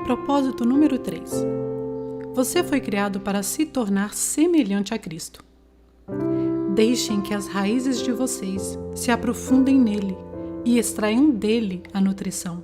Propósito número 3. Você foi criado para se tornar semelhante a Cristo. Deixem que as raízes de vocês se aprofundem nele e extraiam dele a nutrição.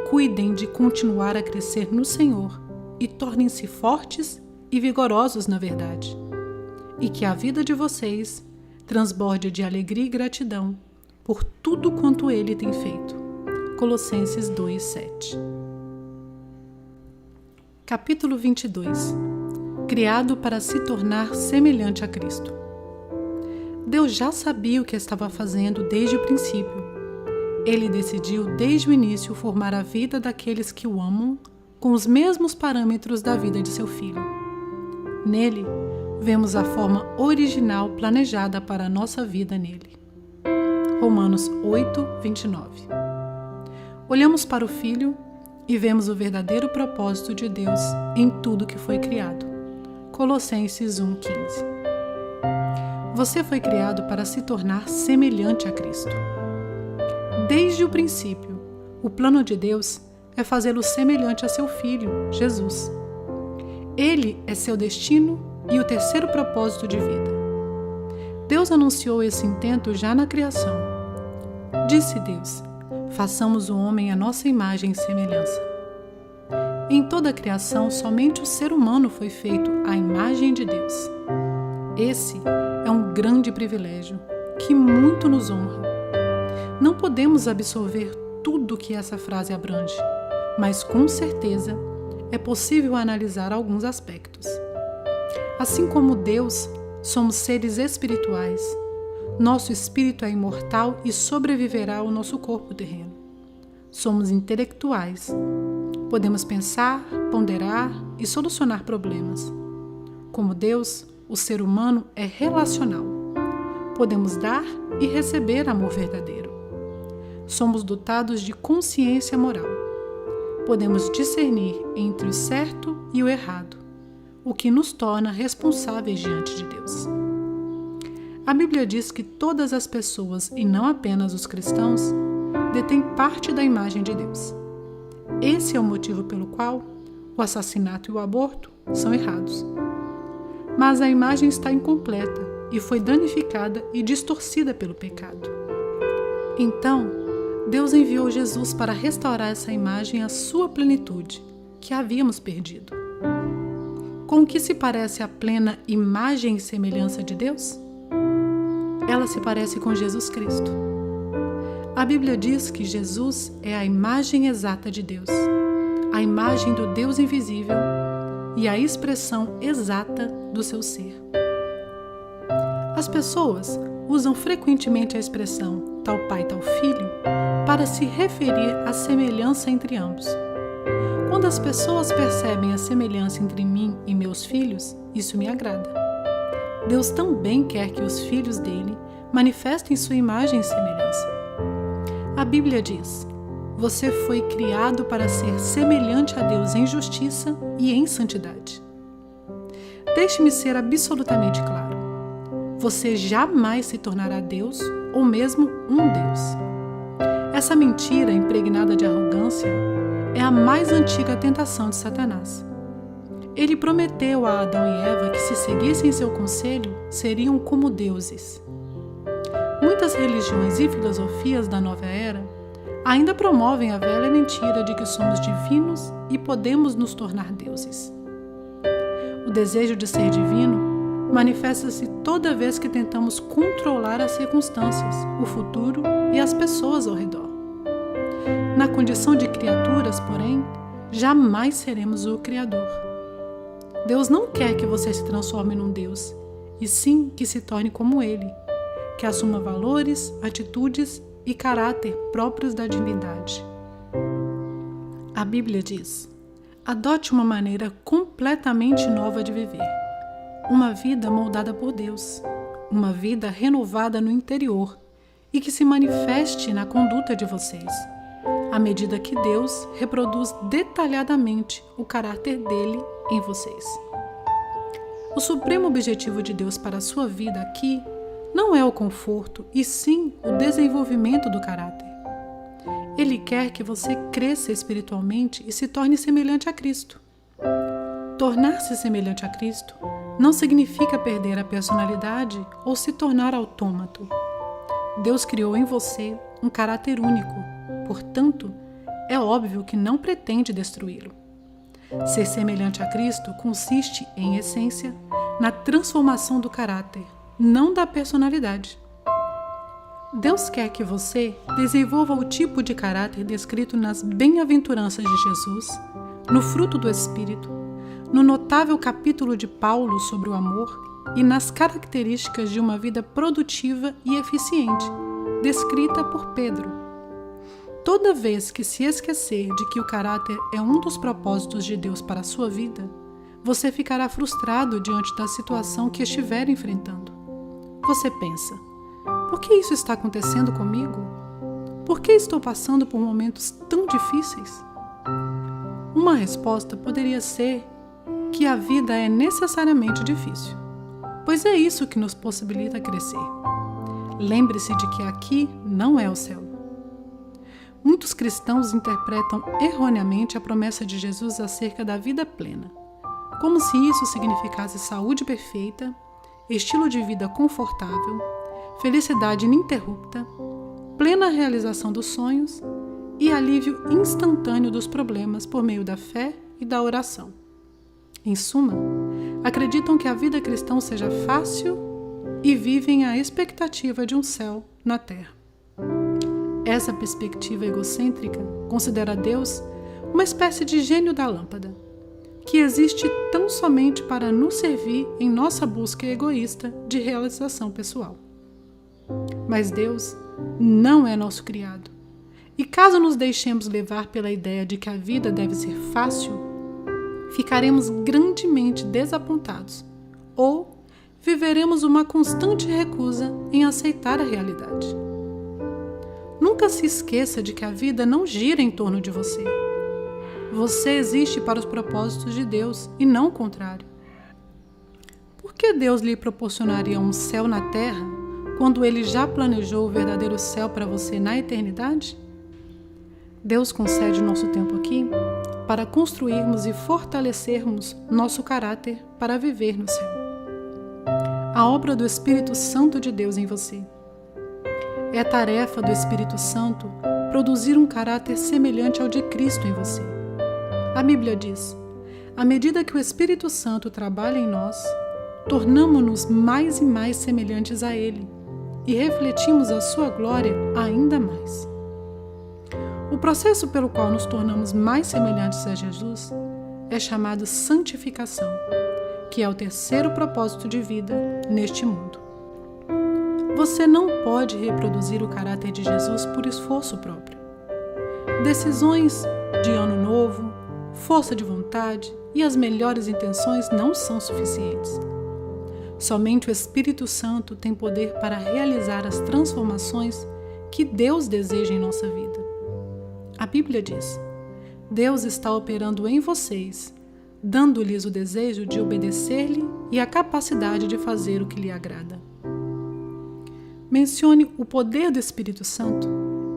Cuidem de continuar a crescer no Senhor e tornem-se fortes e vigorosos na verdade. E que a vida de vocês transborde de alegria e gratidão por tudo quanto ele tem feito. Colossenses 2:7. Capítulo 22. Criado para se tornar semelhante a Cristo. Deus já sabia o que estava fazendo desde o princípio. Ele decidiu desde o início formar a vida daqueles que o amam com os mesmos parâmetros da vida de seu filho. Nele, vemos a forma original planejada para a nossa vida nele. Romanos 8:29. Olhamos para o Filho e vemos o verdadeiro propósito de Deus em tudo que foi criado. Colossenses 1:15. Você foi criado para se tornar semelhante a Cristo. Desde o princípio, o plano de Deus é fazê-lo semelhante a seu Filho, Jesus. Ele é seu destino e o terceiro propósito de vida. Deus anunciou esse intento já na criação. Disse Deus: façamos o homem à nossa imagem e semelhança. Em toda a criação, somente o ser humano foi feito à imagem de Deus. Esse é um grande privilégio que muito nos honra. Não podemos absorver tudo que essa frase abrange, mas com certeza é possível analisar alguns aspectos. Assim como Deus, somos seres espirituais. Nosso espírito é imortal e sobreviverá ao nosso corpo terreno. Somos intelectuais. Podemos pensar, ponderar e solucionar problemas. Como Deus, o ser humano é relacional. Podemos dar e receber amor verdadeiro. Somos dotados de consciência moral. Podemos discernir entre o certo e o errado, o que nos torna responsáveis diante de Deus. A Bíblia diz que todas as pessoas, e não apenas os cristãos, detêm parte da imagem de Deus. Esse é o motivo pelo qual o assassinato e o aborto são errados. Mas a imagem está incompleta e foi danificada e distorcida pelo pecado. Então, Deus enviou Jesus para restaurar essa imagem à sua plenitude, que havíamos perdido. Com o que se parece a plena imagem e semelhança de Deus? Ela se parece com Jesus Cristo. A Bíblia diz que Jesus é a imagem exata de Deus, a imagem do Deus invisível e a expressão exata do seu ser. As pessoas usam frequentemente a expressão tal pai, tal filho para se referir à semelhança entre ambos. Quando as pessoas percebem a semelhança entre mim e meus filhos, isso me agrada. Deus também quer que os filhos dele manifestem sua imagem e semelhança. A Bíblia diz: você foi criado para ser semelhante a Deus em justiça e em santidade. Deixe-me ser absolutamente claro. Você jamais se tornará Deus ou mesmo um Deus. Essa mentira impregnada de arrogância é a mais antiga tentação de Satanás. Ele prometeu a Adão e Eva que, se seguissem seu conselho, seriam como deuses. Muitas religiões e filosofias da nova era ainda promovem a velha mentira de que somos divinos e podemos nos tornar deuses. O desejo de ser divino manifesta-se toda vez que tentamos controlar as circunstâncias, o futuro e as pessoas ao redor. Na condição de criaturas, porém, jamais seremos o Criador. Deus não quer que você se transforme num Deus, e sim que se torne como Ele, que assuma valores, atitudes e caráter próprios da divindade. A Bíblia diz: adote uma maneira completamente nova de viver, uma vida moldada por Deus, uma vida renovada no interior e que se manifeste na conduta de vocês, à medida que Deus reproduz detalhadamente o caráter dele em vocês. O supremo objetivo de Deus para a sua vida aqui não é o conforto, e sim o desenvolvimento do caráter. Ele quer que você cresça espiritualmente e se torne semelhante a Cristo. Tornar-se semelhante a Cristo não significa perder a personalidade ou se tornar autômato. Deus criou em você um caráter único, portanto, é óbvio que não pretende destruí-lo. Ser semelhante a Cristo consiste, em essência, na transformação do caráter, não da personalidade. Deus quer que você desenvolva o tipo de caráter descrito nas bem-aventuranças de Jesus, no fruto do Espírito, no notável capítulo de Paulo sobre o amor e nas características de uma vida produtiva e eficiente, descrita por Pedro. Toda vez que se esquecer de que o caráter é um dos propósitos de Deus para a sua vida, você ficará frustrado diante da situação que estiver enfrentando. Você pensa: por que isso está acontecendo comigo? Por que estou passando por momentos tão difíceis? Uma resposta poderia ser que a vida é necessariamente difícil, pois é isso que nos possibilita crescer. Lembre-se de que aqui não é o céu. Muitos cristãos interpretam erroneamente a promessa de Jesus acerca da vida plena, como se isso significasse saúde perfeita, estilo de vida confortável, felicidade ininterrupta, plena realização dos sonhos e alívio instantâneo dos problemas por meio da fé e da oração. Em suma, acreditam que a vida cristã seja fácil e vivem a expectativa de um céu na terra. Essa perspectiva egocêntrica considera Deus uma espécie de gênio da lâmpada, que existe tão somente para nos servir em nossa busca egoísta de realização pessoal. Mas Deus não é nosso criado, e caso nos deixemos levar pela ideia de que a vida deve ser fácil, ficaremos grandemente desapontados ou viveremos uma constante recusa em aceitar a realidade. Nunca se esqueça de que a vida não gira em torno de você. Você existe para os propósitos de Deus e não o contrário. Por que Deus lhe proporcionaria um céu na terra quando Ele já planejou o verdadeiro céu para você na eternidade? Deus concede nosso tempo aqui para construirmos e fortalecermos nosso caráter para viver no céu. A obra do Espírito Santo de Deus em você. É a tarefa do Espírito Santo produzir um caráter semelhante ao de Cristo em você. A Bíblia diz: à medida que o Espírito Santo trabalha em nós, tornamo-nos mais e mais semelhantes a Ele e refletimos a sua glória ainda mais. O processo pelo qual nos tornamos mais semelhantes a Jesus é chamado santificação, que é o terceiro propósito de vida neste mundo. Você não pode reproduzir o caráter de Jesus por esforço próprio. Decisões de ano novo, força de vontade e as melhores intenções não são suficientes. Somente o Espírito Santo tem poder para realizar as transformações que Deus deseja em nossa vida. A Bíblia diz: Deus está operando em vocês, dando-lhes o desejo de obedecer-lhe e a capacidade de fazer o que lhe agrada. Mencione o poder do Espírito Santo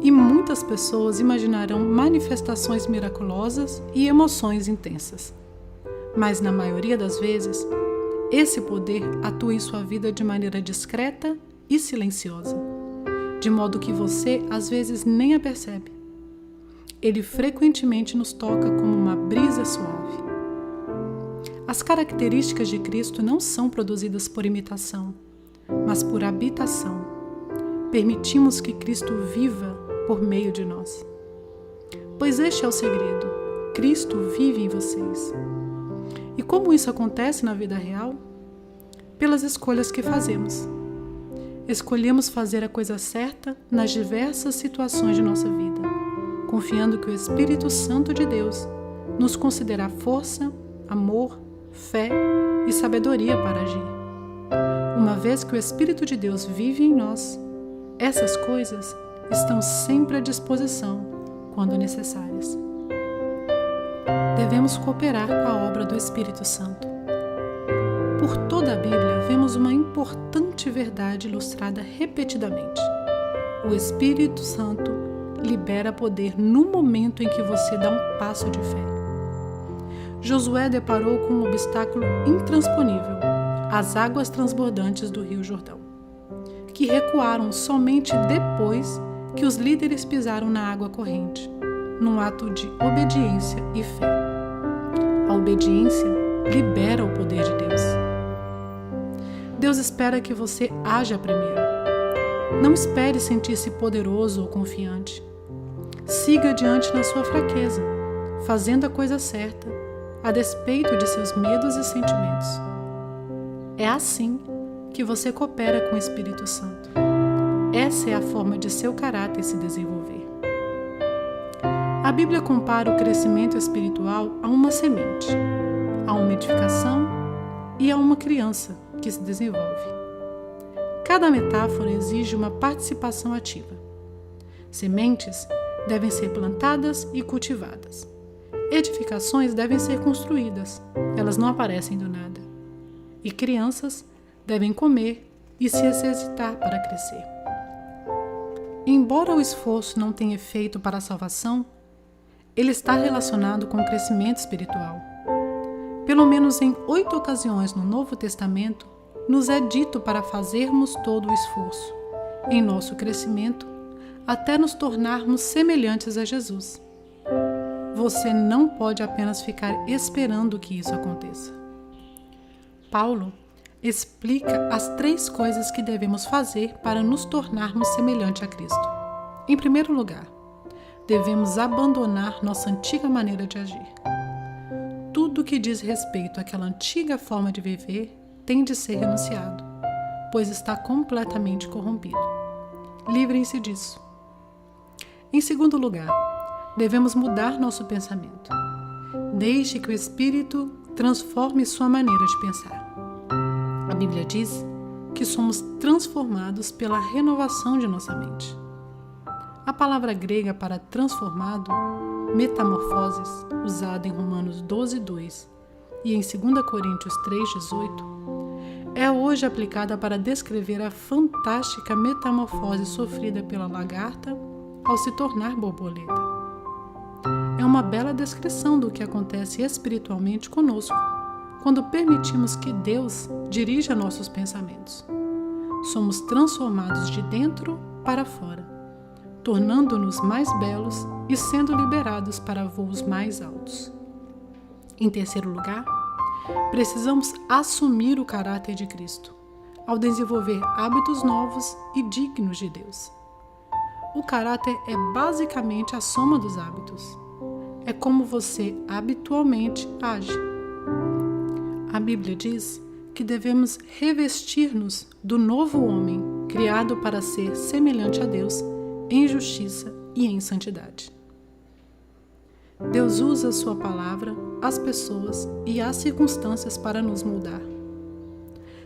e muitas pessoas imaginarão manifestações miraculosas e emoções intensas. Mas, na maioria das vezes, esse poder atua em sua vida de maneira discreta e silenciosa, de modo que você, às vezes, nem a percebe. Ele frequentemente nos toca como uma brisa suave. As características de Cristo não são produzidas por imitação, mas por habitação. Permitimos que Cristo viva por meio de nós. Pois este é o segredo: Cristo vive em vocês. E como isso acontece na vida real? Pelas escolhas que fazemos. Escolhemos fazer a coisa certa nas diversas situações de nossa vida, confiando que o Espírito Santo de Deus nos concederá força, amor, fé e sabedoria para agir. Uma vez que o Espírito de Deus vive em nós, essas coisas estão sempre à disposição quando necessárias. Devemos cooperar com a obra do Espírito Santo. Por toda a Bíblia, vemos uma importante verdade ilustrada repetidamente. O Espírito Santo libera poder no momento em que você dá um passo de fé. Josué deparou com um obstáculo intransponível, as águas transbordantes do Rio Jordão, que recuaram somente depois que os líderes pisaram na água corrente, num ato de obediência e fé. A obediência libera o poder de Deus. Deus espera que você haja primeiro. Não espere sentir-se poderoso ou confiante. Siga adiante na sua fraqueza, fazendo a coisa certa, a despeito de seus medos e sentimentos. É assim que você coopera com o Espírito Santo. Essa é a forma de seu caráter se desenvolver. A Bíblia compara o crescimento espiritual a uma semente, a uma edificação e a uma criança que se desenvolve. Cada metáfora exige uma participação ativa. Sementes devem ser plantadas e cultivadas. Edificações devem ser construídas, elas não aparecem do nada. E crianças devem comer e se exercitar para crescer. Embora o esforço não tenha efeito para a salvação, ele está relacionado com o crescimento espiritual. Pelo menos em 8 ocasiões no Novo Testamento, nos é dito para fazermos todo o esforço, em nosso crescimento, até nos tornarmos semelhantes a Jesus. Você não pode apenas ficar esperando que isso aconteça. Paulo explica as 3 coisas que devemos fazer para nos tornarmos semelhante a Cristo. Em primeiro lugar, devemos abandonar nossa antiga maneira de agir. Tudo que diz respeito àquela antiga forma de viver tem de ser renunciado, pois está completamente corrompido. Livrem-se disso. Em segundo lugar, devemos mudar nosso pensamento. Deixe que o Espírito transforme sua maneira de pensar. A Bíblia diz que somos transformados pela renovação de nossa mente. A palavra grega para transformado, metamorfoses, usada em Romanos 12:2 e em 2 Coríntios 3:18, é hoje aplicada para descrever a fantástica metamorfose sofrida pela lagarta ao se tornar borboleta. É uma bela descrição do que acontece espiritualmente conosco quando permitimos que Deus dirija nossos pensamentos. Somos transformados de dentro para fora, tornando-nos mais belos e sendo liberados para voos mais altos. Em terceiro lugar, precisamos assumir o caráter de Cristo, ao desenvolver hábitos novos e dignos de Deus. O caráter é basicamente a soma dos hábitos. É como você habitualmente age. A Bíblia diz que devemos revestir-nos do novo homem, criado para ser semelhante a Deus em justiça e em santidade. Deus usa a sua palavra, as pessoas e as circunstâncias para nos moldar.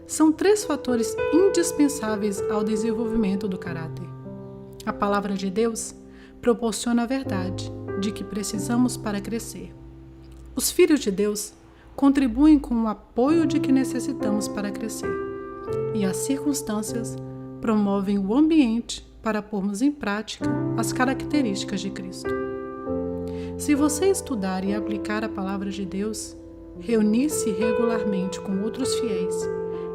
São 3 fatores indispensáveis ao desenvolvimento do caráter. A palavra de Deus proporciona a verdade de que precisamos para crescer. Os filhos de Deus contribuem com o apoio de que necessitamos para crescer. E as circunstâncias promovem o ambiente para pormos em prática as características de Cristo. Se você estudar e aplicar a palavra de Deus, reunir-se regularmente com outros fiéis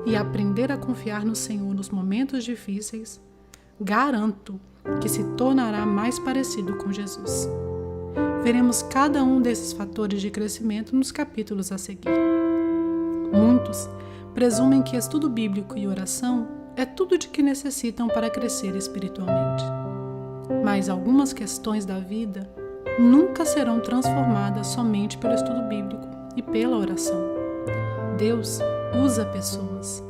e aprender a confiar no Senhor nos momentos difíceis, garanto que se tornará mais parecido com Jesus. Veremos cada um desses fatores de crescimento nos capítulos a seguir. Muitos presumem que estudo bíblico e oração é tudo de que necessitam para crescer espiritualmente. Mas algumas questões da vida nunca serão transformadas somente pelo estudo bíblico e pela oração. Deus usa pessoas.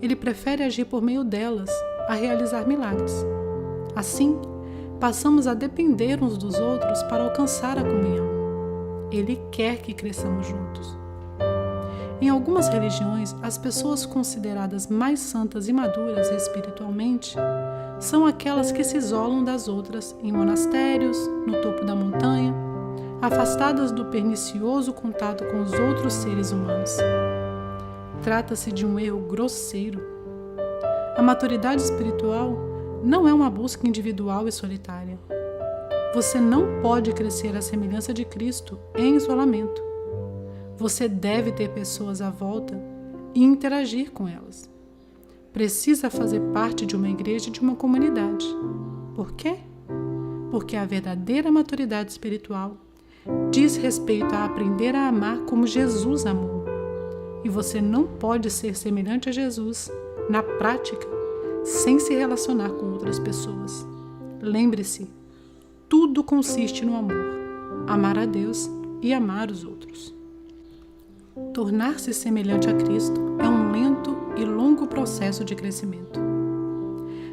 Ele prefere agir por meio delas a realizar milagres. Assim, passamos a depender uns dos outros para alcançar a comunhão. Ele quer que cresçamos juntos. Em algumas religiões, as pessoas consideradas mais santas e maduras espiritualmente são aquelas que se isolam das outras em monastérios, no topo da montanha, afastadas do pernicioso contato com os outros seres humanos. Trata-se de um erro grosseiro. A maturidade espiritual não é uma busca individual e solitária. Você não pode crescer à semelhança de Cristo em isolamento. Você deve ter pessoas à volta e interagir com elas. Precisa fazer parte de uma igreja e de uma comunidade. Por quê? Porque a verdadeira maturidade espiritual diz respeito a aprender a amar como Jesus amou. E você não pode ser semelhante a Jesus, na prática, sem se relacionar com outras pessoas. Lembre-se, tudo consiste no amor. Amar a Deus e amar os outros. Tornar-se semelhante a Cristo é um lento e longo processo de crescimento.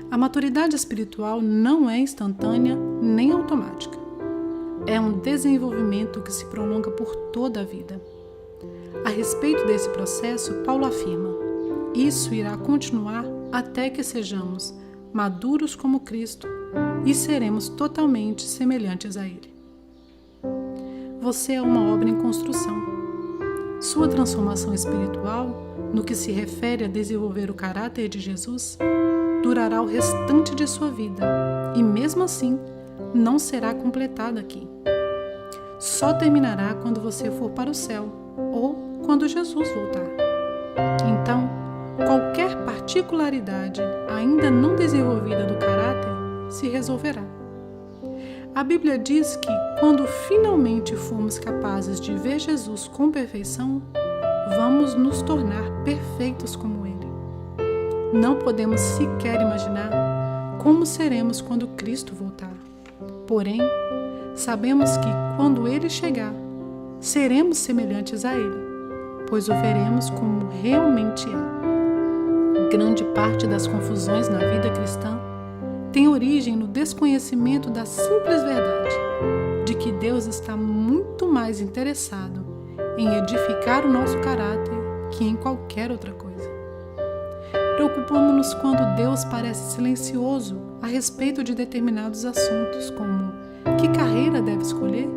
A maturidade espiritual não é instantânea nem automática. É um desenvolvimento que se prolonga por toda a vida. A respeito desse processo, Paulo afirma: isso irá continuar até que sejamos maduros como Cristo e seremos totalmente semelhantes a Ele. Você é uma obra em construção. Sua transformação espiritual, no que se refere a desenvolver o caráter de Jesus, durará o restante de sua vida e, mesmo assim, não será completada aqui. Só terminará quando você for para o céu ou quando Jesus voltar. Então, qualquer particularidade ainda não desenvolvida do caráter se resolverá. A Bíblia diz que, quando finalmente formos capazes de ver Jesus com perfeição, vamos nos tornar perfeitos como Ele. Não podemos sequer imaginar como seremos quando Cristo voltar. Porém, sabemos que, quando Ele chegar, seremos semelhantes a Ele, pois o veremos como realmente é. Grande parte das confusões na vida cristã tem origem no desconhecimento da simples verdade de que Deus está muito mais interessado em edificar o nosso caráter que em qualquer outra coisa. Preocupamos-nos quando Deus parece silencioso a respeito de determinados assuntos, como que carreira deve escolher?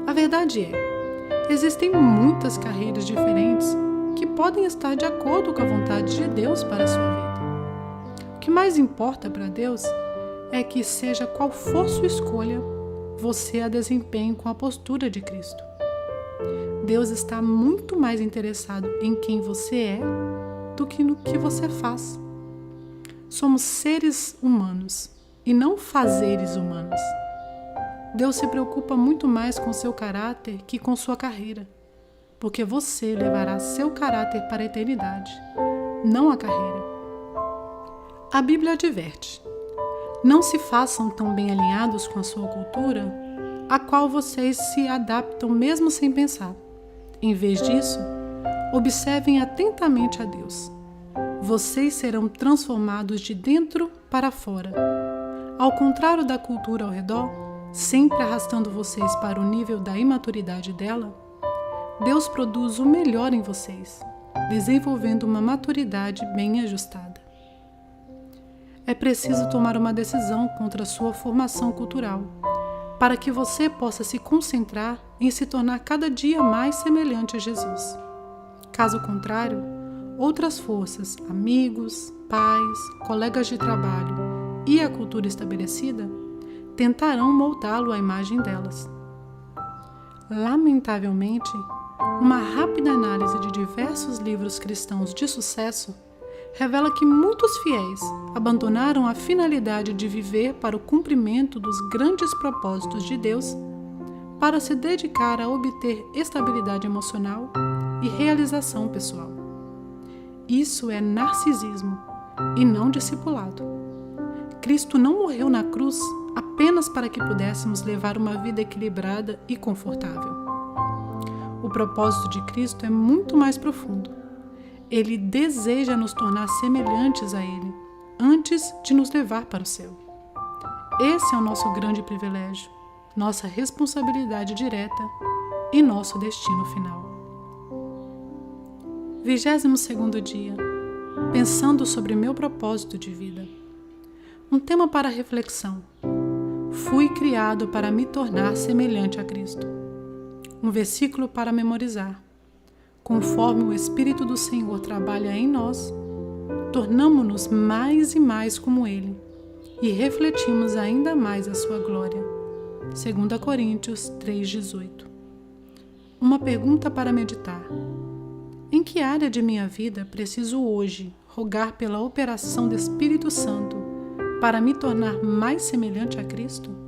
A verdade é, existem muitas carreiras diferentes que podem estar de acordo com a vontade de Deus para a sua vida. O que mais importa para Deus é que, seja qual for sua escolha, você a desempenhe com a postura de Cristo. Deus está muito mais interessado em quem você é do que no que você faz. Somos seres humanos e não fazeres humanos. Deus se preocupa muito mais com seu caráter que com sua carreira, porque você levará seu caráter para a eternidade, não a carreira. A Bíblia adverte: não se façam tão bem alinhados com a sua cultura, a qual vocês se adaptam mesmo sem pensar. Em vez disso, observem atentamente a Deus. Vocês serão transformados de dentro para fora. Ao contrário da cultura ao redor, sempre arrastando vocês para o nível da imaturidade dela, Deus produz o melhor em vocês, desenvolvendo uma maturidade bem ajustada. É preciso tomar uma decisão contra a sua formação cultural, para que você possa se concentrar em se tornar cada dia mais semelhante a Jesus. Caso contrário, outras forças, amigos, pais, colegas de trabalho e a cultura estabelecida tentarão moldá-lo à imagem delas. Lamentavelmente, uma rápida análise de diversos livros cristãos de sucesso revela que muitos fiéis abandonaram a finalidade de viver para o cumprimento dos grandes propósitos de Deus para se dedicar a obter estabilidade emocional e realização pessoal. Isso é narcisismo e não discipulado. Cristo não morreu na cruz apenas para que pudéssemos levar uma vida equilibrada e confortável. O propósito de Cristo é muito mais profundo. Ele deseja nos tornar semelhantes a Ele, antes de nos levar para o céu. Esse é o nosso grande privilégio, nossa responsabilidade direta e nosso destino final. 22º dia. Pensando sobre meu propósito de vida. Um tema para reflexão. Fui criado para me tornar semelhante a Cristo. Um versículo para memorizar. Conforme o Espírito do Senhor trabalha em nós, tornamo-nos mais e mais como Ele, e refletimos ainda mais a sua glória. 2 Coríntios 3,18. Uma pergunta para meditar. Em que área de minha vida preciso hoje rogar pela operação do Espírito Santo para me tornar mais semelhante a Cristo?